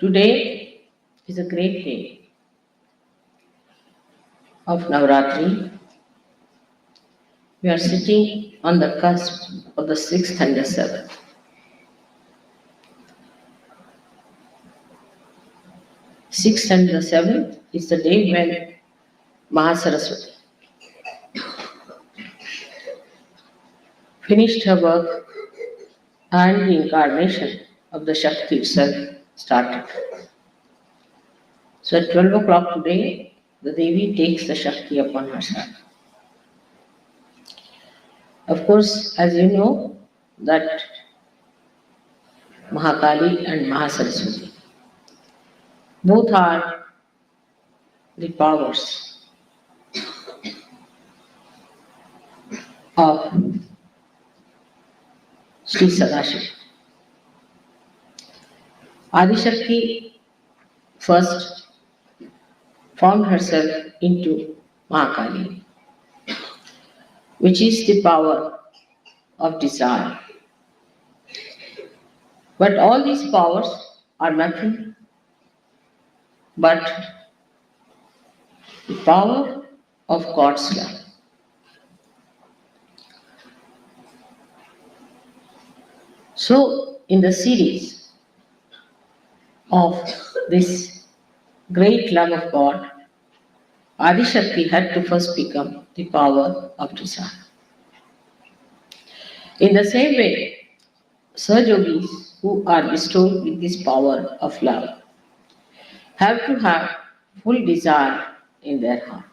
Today is a great day of Navaratri. We are sitting on the cusp of the 6th and the 7th. Sixth and the 7th is the day when Mahasaraswati finished her work and the incarnation of the Shakti itself started. So at 12 o'clock today, the Devi takes the Shakti upon herself. Of course, as you know, that Mahakali and Mahasaraswati both are the powers of Sri Sadashiva. Adishakti first formed herself into Mahakali, which is the power of desire. But all these powers are nothing but the power of God's love. So, in the series of this great love of God, Adishakti had to first become the power of desire. In the same way, Sahajyogis who are bestowed with this power of love have to have full desire in their heart.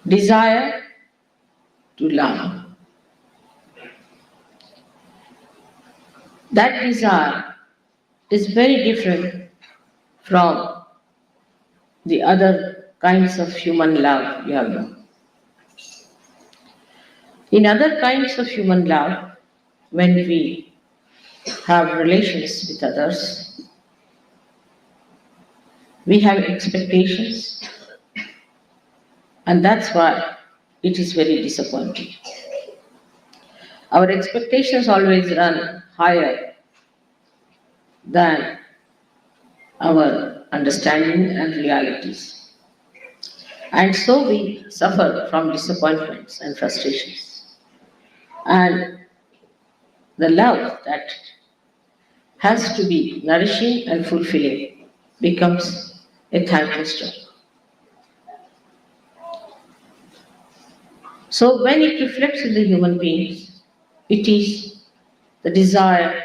Desire to love. That desire is very different from the other kinds of human love you have known. In other kinds of human love, when we have relations with others, we have expectations, and that's why it is very disappointing. Our expectations always run higher than our understanding and realities. And so we suffer from disappointments and frustrations. And the love that has to be nourishing and fulfilling becomes a thankless job. So when it reflects in the human beings, it is the desire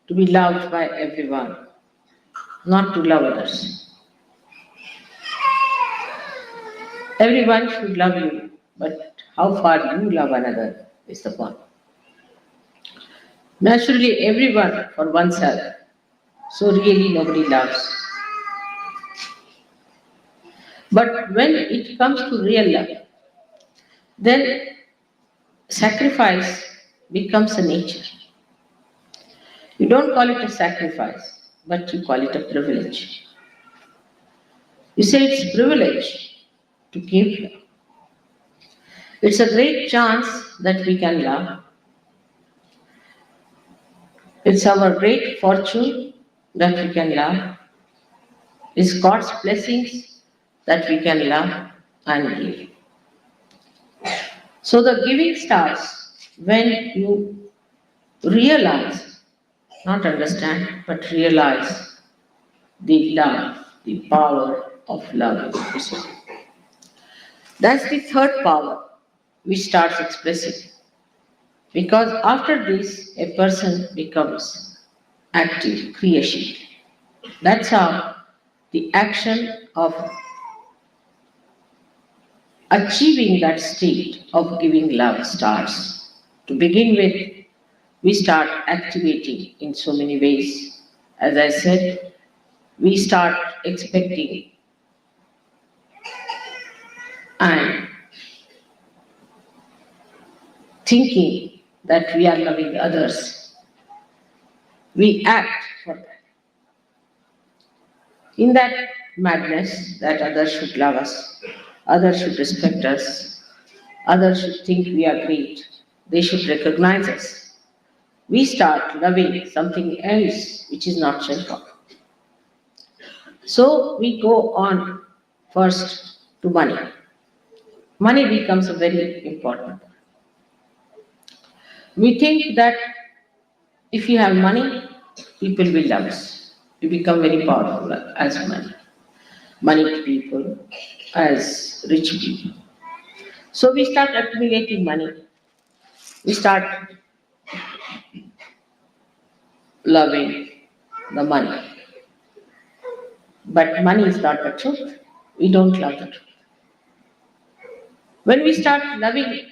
to be loved by everyone, not to love others. Everyone should love you, but how far you love another is the point. Naturally, everyone for oneself, so really nobody loves. But when it comes to real love, then sacrifice becomes a nature. You don't call it a sacrifice, but you call it a privilege. You say it's privilege to give. It's a great chance that we can love. It's our great fortune that we can love. It's God's blessings that we can love and give. So the giving starts when you realize, not understand, but realize the love, the power of love. That's the third power which starts expressing. Because after this, a person becomes active, creation. That's how the action of achieving that state of giving love starts. To begin with, we start activating in so many ways. As I said, we start expecting and thinking that we are loving others. We act for that. In that madness that others should love us, others should respect us, others should think we are great, they should recognize us. we start loving something else which is not so important. So we go on first to money. Money becomes a very important. We think that if you have money, people will love us. You become very powerful as money. Money people, as rich people. So we start accumulating money. We start loving the money. But money is not the truth. We don't love the truth. When we start loving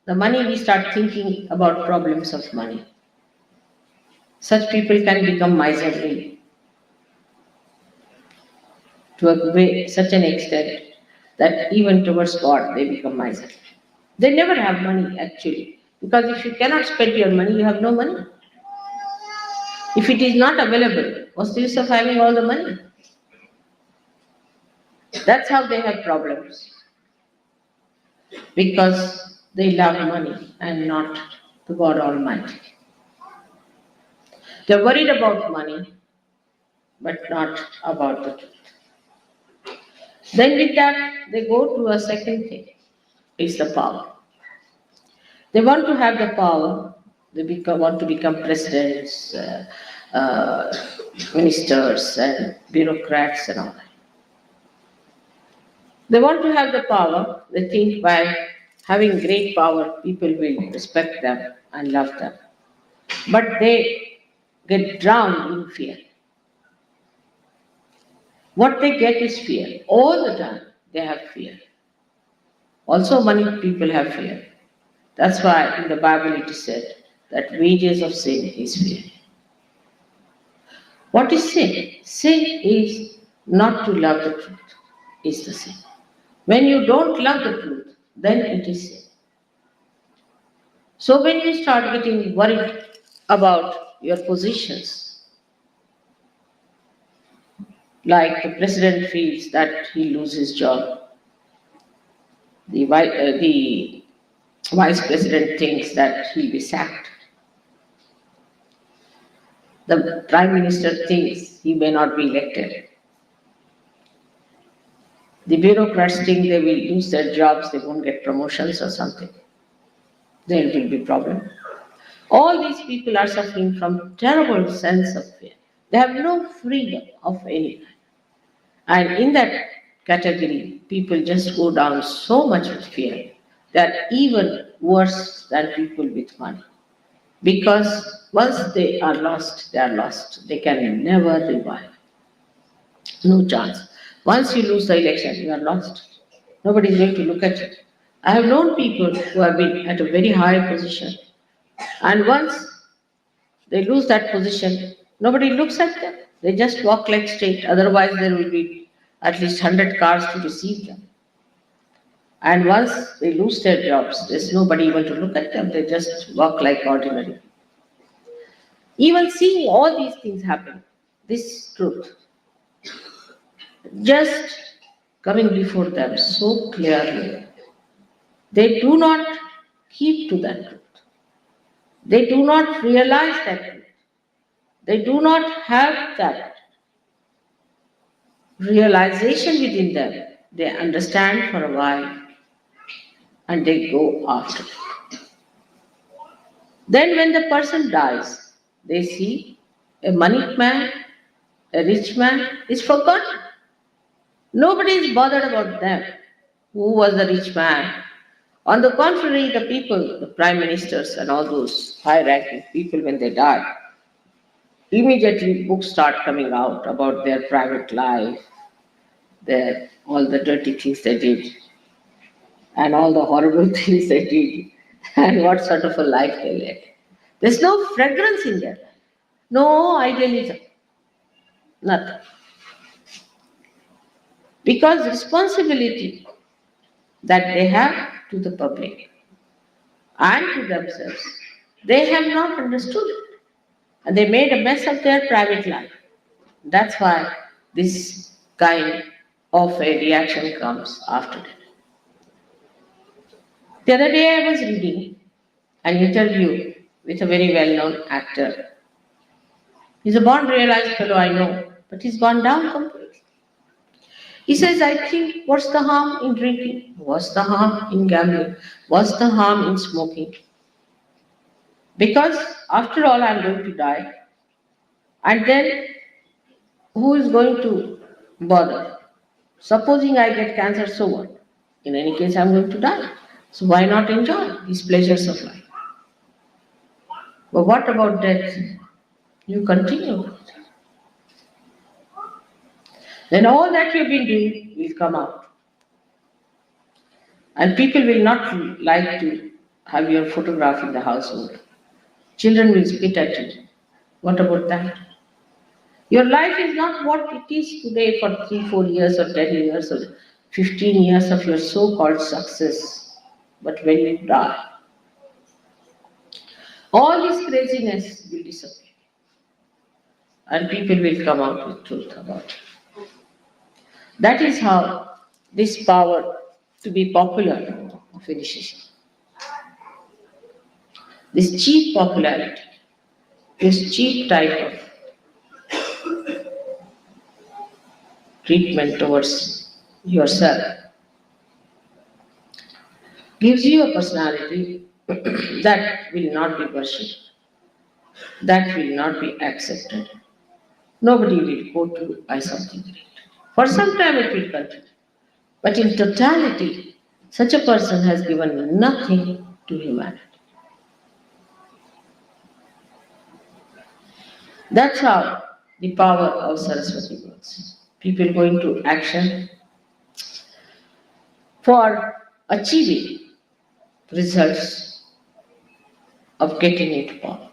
the money, we start thinking about problems of money. Such people can become miserly to such an extent that even towards God they become miserly. They never have money actually. Because if you cannot spend your money, you have no money. If it is not available, what's the use of having all the money? That's how they have problems. Because they love money and not the God Almighty. They're worried about money, but not about the truth. Then with that, they go to a second thing. It's the power. They want to have the power. They want to become presidents, uh, ministers, and bureaucrats and all that. They want to have the power. They think by having great power, people will respect them and love them. But they get drowned in fear. What they get is fear. All the time, they have fear. Also, many people have fear. That's why in the Bible it is said that wages of sin is fear. What is sin? Sin is not to love the truth, is the sin. When you don't love the truth, then it is sin. So when you start getting worried about your positions, like the president feels that he'll lose his job, the vice president thinks that he'll be sacked, the prime minister thinks he may not be elected, the bureaucrats think they will lose their jobs, they won't get promotions or something. There will be problem. All these people are suffering from terrible sense of fear. They have no freedom of any kind. And in that category, people just go down so much with fear that even worse than people with money. Because once they are lost, they are lost. They can never revive. No chance. Once you lose the election, you are lost. Nobody is going to look at you. I have known people who have been at a very high position, and once they lose that position, nobody looks at them. They just walk like straight. Otherwise, there will be at least 100 cars to receive them. And once they lose their jobs, there's nobody even to look at them. They just walk like ordinary. Even seeing all these things happen, this truth just coming before them so clearly, they do not keep to that truth. They do not realize that truth. They do not have that realization within them. They understand for a while and they go after it. Then, when the person dies, they see a moneyed man, a rich man is forgotten. Nobody is bothered about them. Who was the rich man? On the contrary, the people, the prime ministers, and all those high ranking people, when they die, immediately books start coming out about their private life, their all the dirty things they did, and all the horrible things they did, and what sort of a life they led. There's no fragrance in their life, no idealism, nothing. Because responsibility that they have to the public and to themselves, they have not understood it. And they made a mess of their private life. That's why this kind of a reaction comes after that. The other day I was reading an interview with a very well-known actor. He's a born realized fellow, I know, but he's gone down completely. He says, I think, what's the harm in drinking? What's the harm in gambling? What's the harm in smoking? Because after all, I'm going to die. And then who is going to bother? Supposing I get cancer, so what? In any case, I'm going to die. So why not enjoy these pleasures of life? But what about death? You continue. Then all that you've been doing will come out. And people will not like to have your photograph in the household. Children will spit at you. What about that? Your life is not what it is today for 3, 4 years or 10 years or 15 years of your so-called success. But when you die, all this craziness will disappear. And people will come out with truth about it. That is how this power to be popular finishes. This cheap popularity, this cheap type of treatment towards yourself gives you a personality that will not be worshipped, that will not be accepted. Nobody will go to buy something great. For some time it will continue. But in totality, such a person has given nothing to humanity. That's how the power of Saraswati works. People go into action for achieving results of getting into power.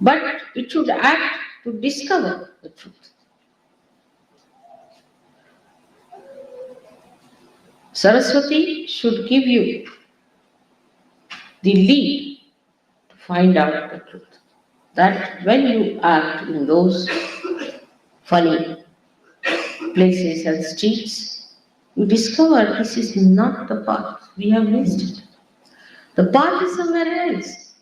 But it should act to discover the truth. Saraswati should give you the lead to find out the truth. That when you act in those funny places and streets, you discover this is not the path. We have missed it. The path is somewhere else.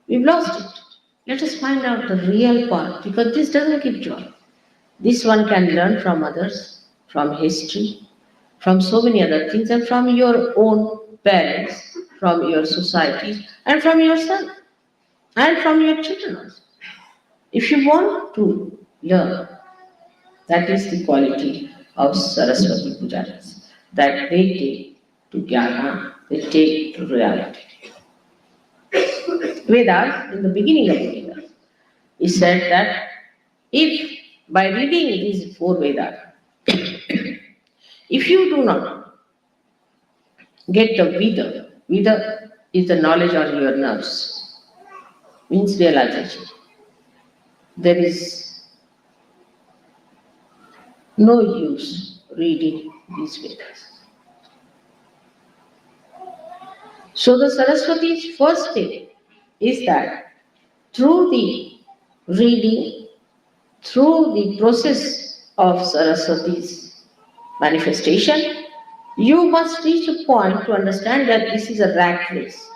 We've lost it. Let us find out the real path because this doesn't give joy. This one can learn from others, from history, from so many other things, and from your own parents, from your society, and from yourself, and from your children also. If you want to learn, that is the quality of Saraswati Pujaris, that they take to Jnana, they take to reality. Vedas, in the beginning of the Vedas, it said that if by reading these 4 Vedas, if you do not get the Veda, Veda is the knowledge on your nerves, means realization. There is no use reading these Vedas. So the Saraswati's first step is that through the reading, through the process of Saraswati's manifestation, you must reach a point to understand that this is a rat race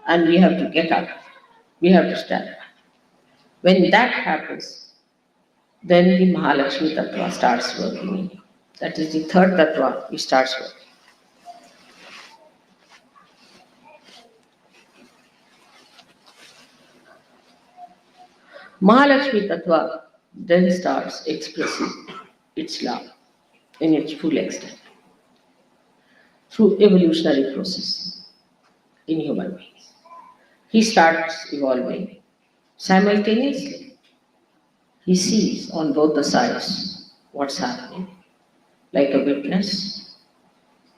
and we have to get up. We have to stand up. When that happens, then the Mahalakshmi Tattva starts working in you. That is the third Tattva, which starts working. Mahalakshmi Tattva then starts expressing its love in its full extent through evolutionary process in human beings. He starts evolving simultaneously. He sees on both the sides what's happening like a witness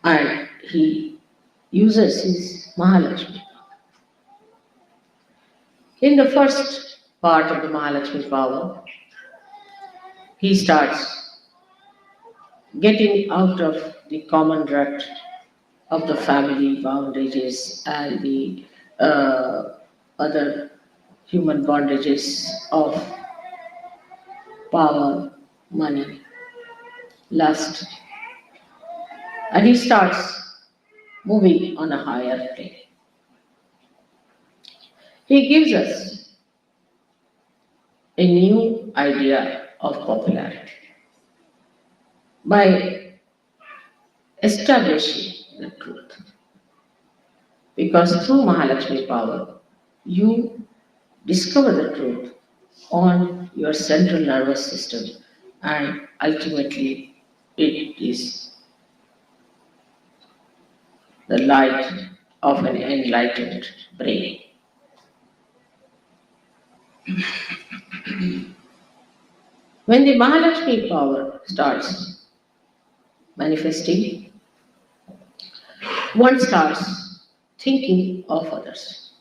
and he uses his Mahalakshmi. In the first part of the Mahalakshmi power, he starts getting out of the common rut of the family bondages and the other human bondages of power, money, lust. And he starts moving on a higher plane. He gives us a new idea of popularity by establishing the truth. Because through Mahalakshmi power, you discover the truth on your central nervous system, and ultimately it is the light of an enlightened brain. When the Mahalakshmi power starts manifesting, one starts thinking of others,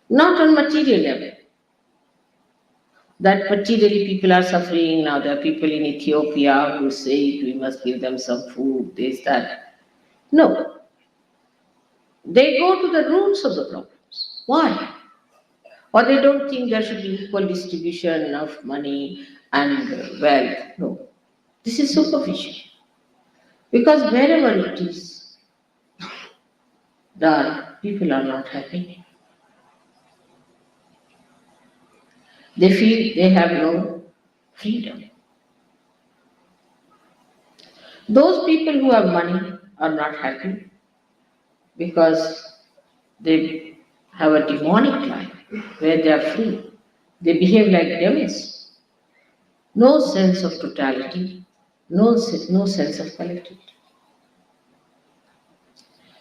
not on material level. That materially people are suffering now. There are people in Ethiopia who say we must give them some food, this, that. No, they go to the roots of the problems. Why? Or they don't think there should be equal distribution of money and wealth. No, this is superficial. Because wherever it is done, people are not happy. They feel they have no freedom. Those people who have money are not happy because they have a demonic life where they are free. They behave like demons. No sense of totality, no sense of collectivity.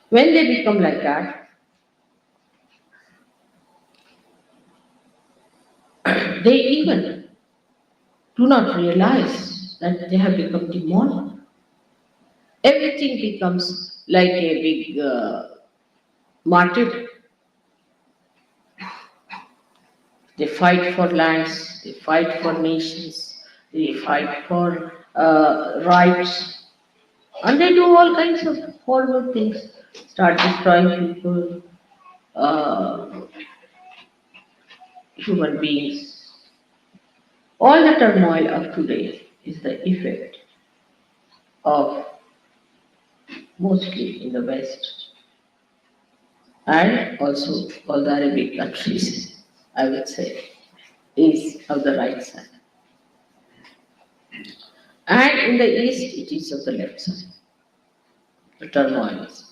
When they become like that, they even do not realize that they have become demonic. Everything becomes like a big martyr. They fight for lands, they fight for nations, they fight for rights, and they do all kinds of horrible things. Start destroying people, uh, human beings. All the turmoil of today is the effect of mostly in the West and also all the Arabic countries, I would say, is of the right side. And in the East, it is of the left side. The turmoil is.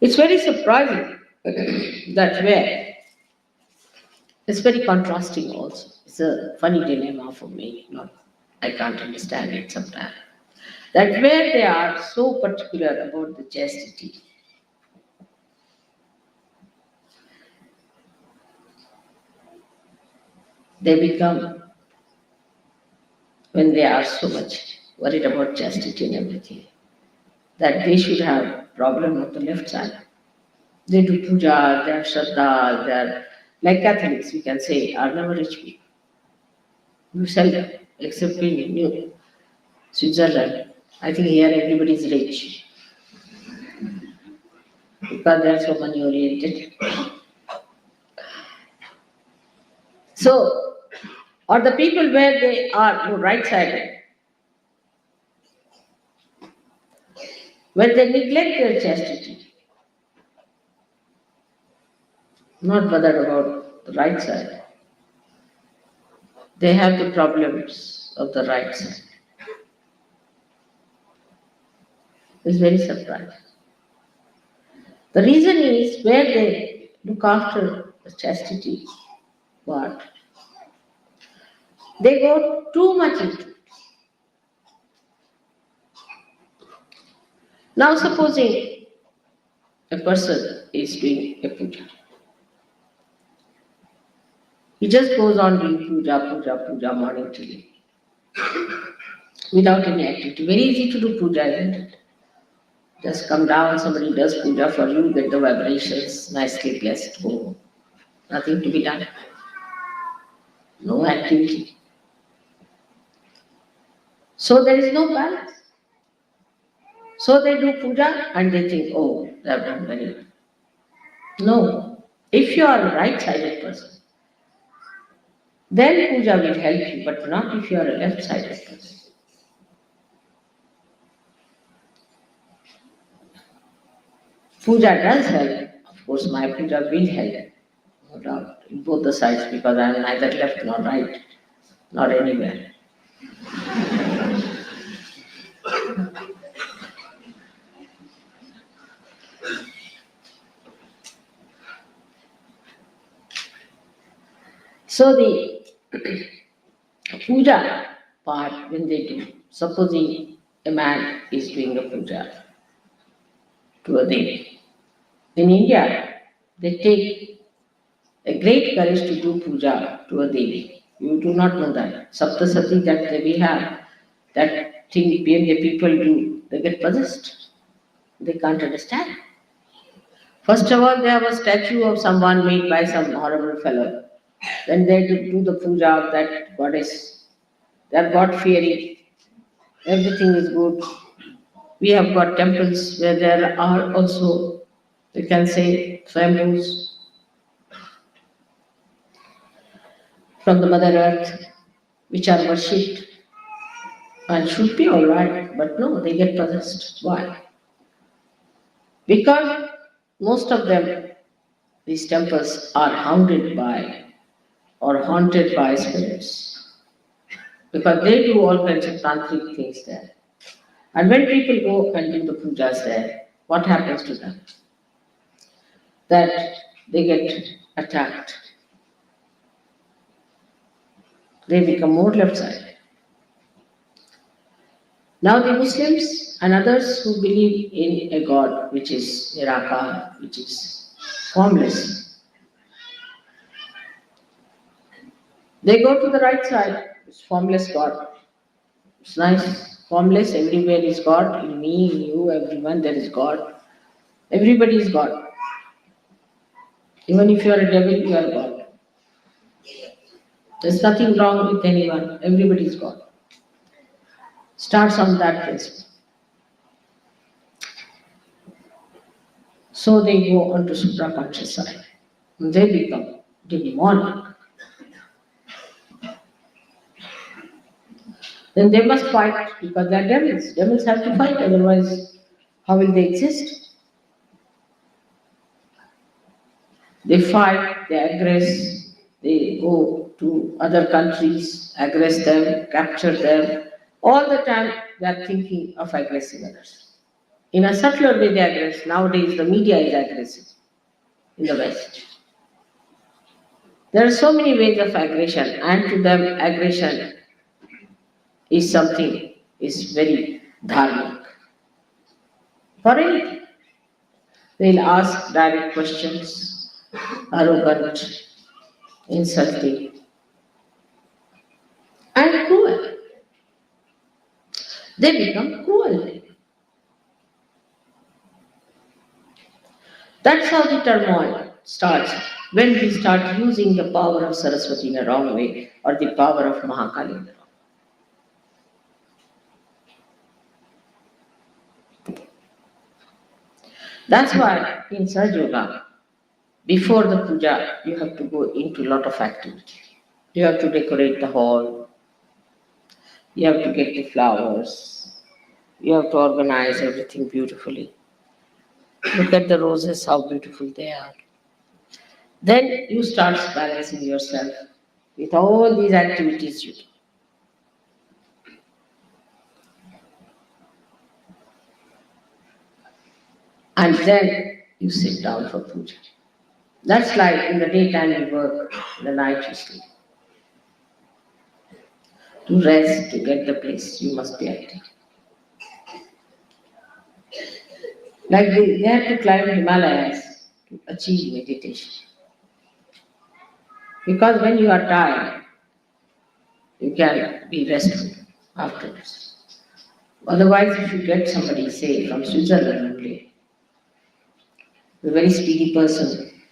It's very surprising that where it's very contrasting also. It's a funny dilemma for me. Not, I can't understand it sometimes. That where they are so particular about the chastity, they become, when they are so much worried about chastity and everything, that they should have problem on the left side. They do puja, they have shraddha, they are like Catholics, we can say, are never rich people. You seldom, except in New Switzerland. I think here everybody is rich because they are so money oriented. So, or the people where they are right sided, when they neglect their chastity, not bothered about the right side, they have the problems of the right side. It's very surprising. The reason is where they look after the chastity part, they go too much into it. Now, supposing a person is doing a puja, he just goes on doing puja morning till evening without any activity. Very easy to do puja, isn't it? Just come down, somebody does puja for you, get the vibrations, nicely blessed, go. Nothing to be done. No activity. So there is no balance. So they do puja and they think, oh, they have done very well. No. If you are a right-sided person, then puja will help you, but not if you are a left-sided person. Puja does help. Of course, my puja will help. no doubt, in both the sides, because I am neither left nor right, nor anywhere. So the puja part, when they do, supposing a man is doing a puja to a deity. In India, they take a great courage to do puja to a devi. You do not know that. Saptasati that we have, that thing the people do, they get possessed. They can't understand. First of all, they have a statue of someone made by some horrible fellow. Then they do the puja of that goddess. They are God fearing. Everything is good. We have got temples where there are also, we can say, swambhus from the Mother Earth, which are worshipped and should be alright, but no, they get possessed. Why? Because most of them, these temples are haunted by or haunted by spirits. Because they do all kinds of tantric things there. And when people go and do the pujas there, what happens to them? That they get attacked. They become more left side. Now the Muslims and others who believe in a God which is Nirakar, which is formless, they go to the right side. It's formless God. It's nice. Formless, everywhere is God. In me, in you, everyone, there is God. Everybody is God. Even if you are a devil, you are God. There's nothing wrong with anyone. Everybody is God. Starts on that principle. So they go on to supraconscious side. They become demonic. Then they must fight because they are devils. Devils have to fight, otherwise, how will they exist? They fight, they aggress, they go to other countries, aggress them, capture them. All the time they are thinking of aggressing others. In a subtler way they aggress. Nowadays the media is aggressive in the West. There are so many ways of aggression, and to them aggression is something is very dharmic. For anything. They'll ask direct questions, arrogant, insulting, and cruel. They become cruel. That's how the turmoil starts when we start using the power of Saraswati in a wrong way or the power of Mahakali in the wrong way. That's why in Saj Yoga, before the puja, you have to go into a lot of activity. You have to decorate the hall, you have to get the flowers, you have to organize everything beautifully. Look at the roses, how beautiful they are. Then you start balancing yourself with all these activities you do. And then you sit down for puja. That's like in the daytime you work, in the night you sleep. To rest, to get the place, you must be active. Like they have to climb Himalayas to achieve meditation. Because when you are tired, you can be restful afterwards. Otherwise, if you get somebody, say, from Switzerland only, a very speedy person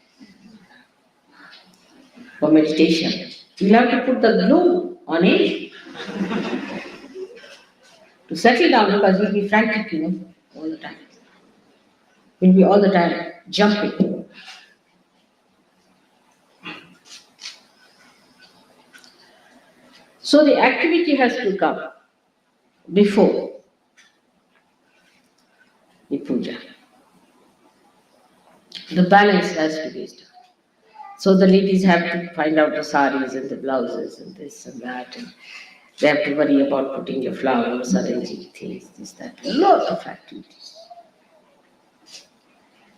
for meditation, you'll have to put the glue on it to settle down because he'll be frantic, all the time. He'll be all the time jumping. So the activity has to come before the puja. The balance has to be established. So the ladies have to find out the saris and the blouses and this and that. And they have to worry about putting your flowers, arranging things, this, that. A lot of activities.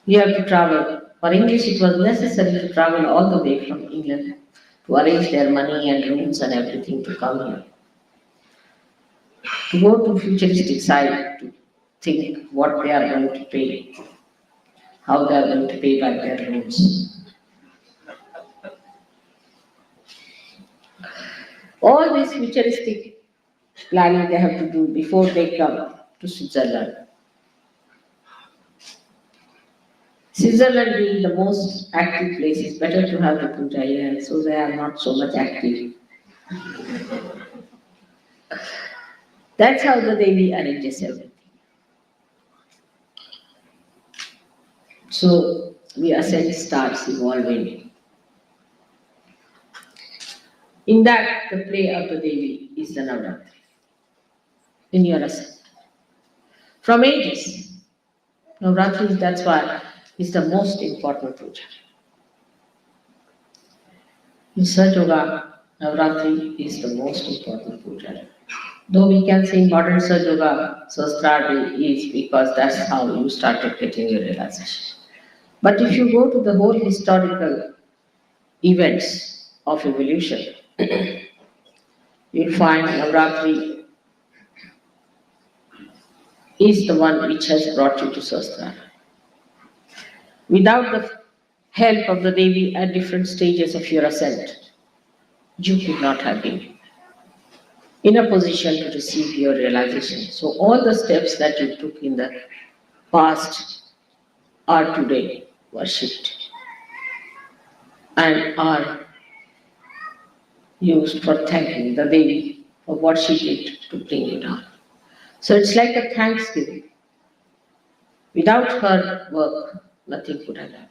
You have to travel. For English, it was necessary to travel all the way from England to arrange their money and rooms and everything to come here. To go to futuristic side to think what they are going to pay, how they are going to pay back their loans. All this futuristic planning they have to do before they come to Switzerland. Switzerland being the most active place, it's better to have the puja here, so they are not so much active. That's how the Devi arranges everything. So the ascent starts evolving. In that, the play of the Devi is the Navaratri in your ascent. From ages, Navaratri, that's why, is the most important puja. In Sahaja, Navaratri is the most important puja. Though we can say modern Sahaja, Sahasrardi is because that's how you started getting your realization. But if you go to the whole historical events of evolution, you'll find Navaratri is the one which has brought you to Sahasrara. Without the help of the Devi at different stages of your ascent, you could not have been in a position to receive your realization. So all the steps that you took in the past are today worshipped and are used for thanking the Devi for what she did to bring you down. So it's like a thanksgiving. Without her work, nothing could have happened.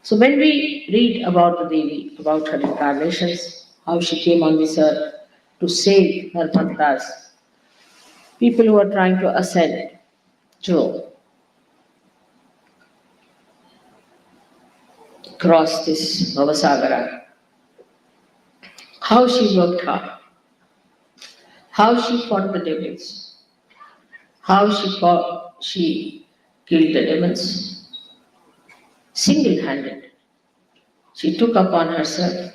So when we read about the Devi, about her incarnations, how she came on this earth to save her bhaktas, people who are trying to ascend to cross this Bhavasagara, how she worked hard, how she fought the devils, how she killed the demons, single-handed. She took upon herself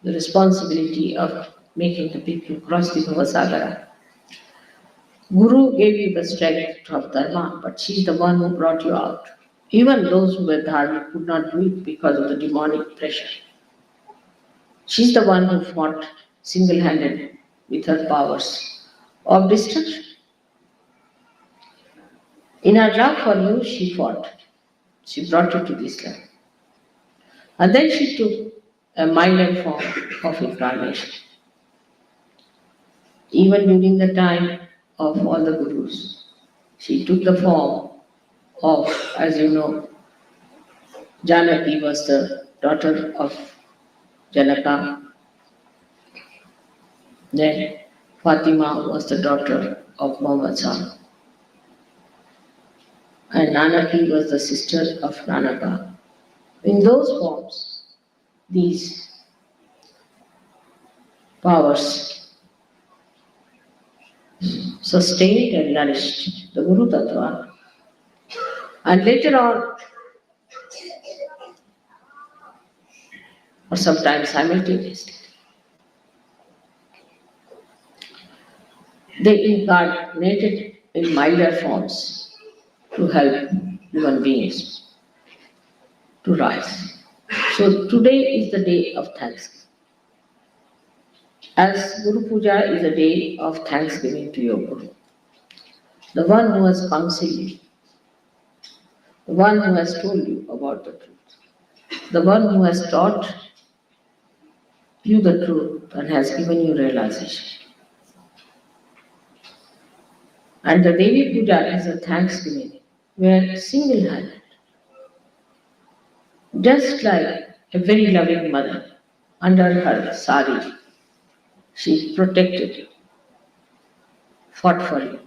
the responsibility of making the people cross the Bhavasagara. Guru gave you the strength of dharma, but she's the one who brought you out. Even those who were dharmic could not do it because of the demonic pressure. She's the one who fought single-handed with her powers of destruction. In her love for you, she fought. She brought you to this land. And then she took a milder form of incarnation. Even during the time of all the gurus, she took the form of, as you know, Janaki was the daughter of Janaka. Then Fatima was the daughter of Muhammad Shah. And Nanaki was the sister of Nanaka. In those forms, these powers sustained and nourished the Guru Tattva. And later on, or sometimes simultaneously, they incarnated in milder forms to help human beings to rise. So today is the day of thanksgiving. As Guru Puja is a day of thanksgiving to your Guru, the one who has counseled you, the one who has told you about the truth, the one who has taught you the truth and has given you realization. And the Devi Puja is a thanksgiving where single-handed, just like a very loving mother, under her sari, she protected you, fought for you,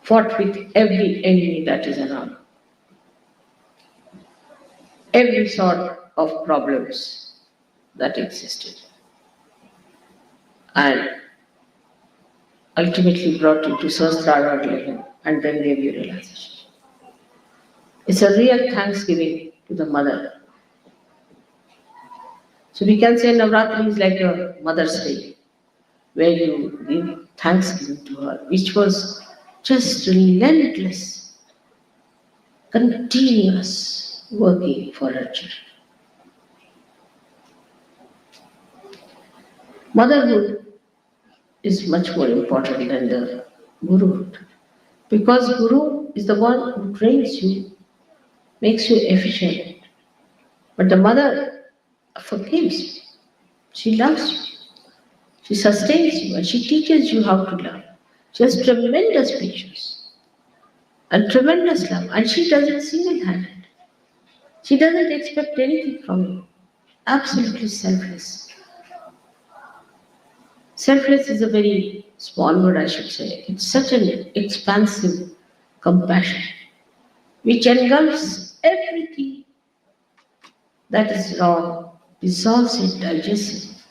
fought with every enemy that is around. Every sword of problems that existed and ultimately brought you to Sahasrara level and then gave you realization. It's a real thanksgiving to the mother. So we can say Navaratri is like a Mother's Day, where you give thanksgiving to her, which was just relentless, continuous working for her children. Motherhood is much more important than the guruhood, because guru is the one who trains you, makes you efficient, but the mother forgives you, she loves you. She sustains you and she teaches you how to love. She has tremendous patience and tremendous love, and she does it single handed. She doesn't expect anything from you. Absolutely selfless. Selfless is a very small word, I should say. It's such an expansive compassion which engulfs everything that is wrong, dissolves it, digests it,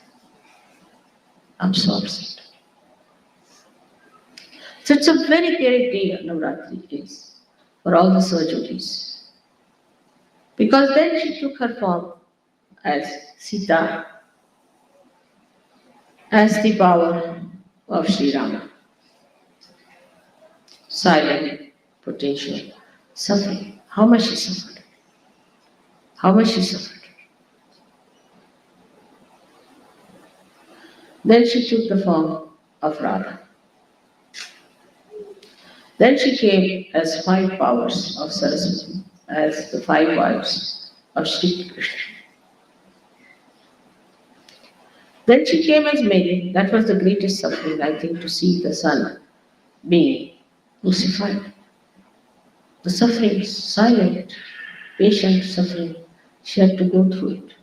absorbs it. So it's a very great day, Navaratri is, for all the surgeries. Because then she took her form as Sita, as the power of Sri Rama, silent, potential, suffering. How much she suffered? How much she suffered? Then she took the form of Radha. Then she came as five powers of Saraswati, as the five wives of Sri Krishna. Then she came as Mary. That was the greatest suffering, I think, to see the son being crucified. The suffering, silent, patient suffering, she had to go through it.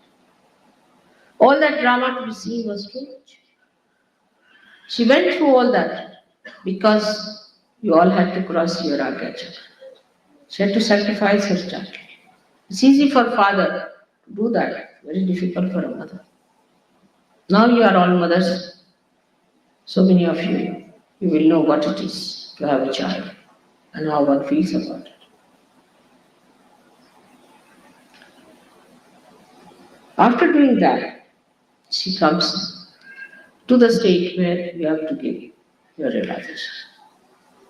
All that drama to be seen was too much. She went through all that because you all had to cross your Agya. She had to sacrifice her child. It's easy for a father to do that, very difficult for a mother. Now you are all mothers, so many of you, you will know what it is to have a child and how one feels about it. After doing that, she comes to the state where you have to give your realization.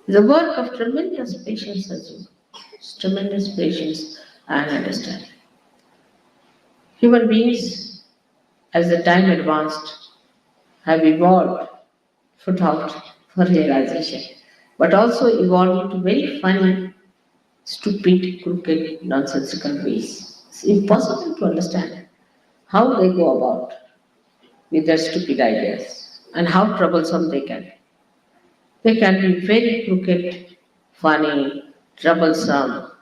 It's a work of tremendous patience as well. It's tremendous patience and understanding. Human beings, as the time advanced, have evolved, put out for realization, but also evolved into very funny, stupid, crooked, nonsensical ways. It's impossible to understand how they go about with their stupid ideas and how troublesome they can be. They can be very crooked, funny, troublesome,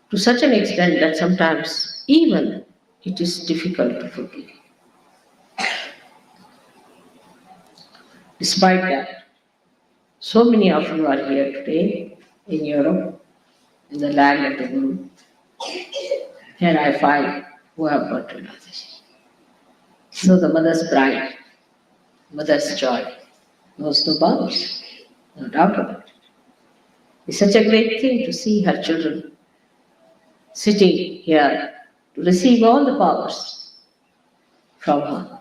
to such an extent that sometimes even it is difficult to forgive. Despite that, so many of you are here today in Europe, in the land of the Guru. Here I find who have got realization. So the mother's pride, mother's joy knows no bounds, no doubt about it. It's such a great thing to see her children sitting here to receive all the powers from her.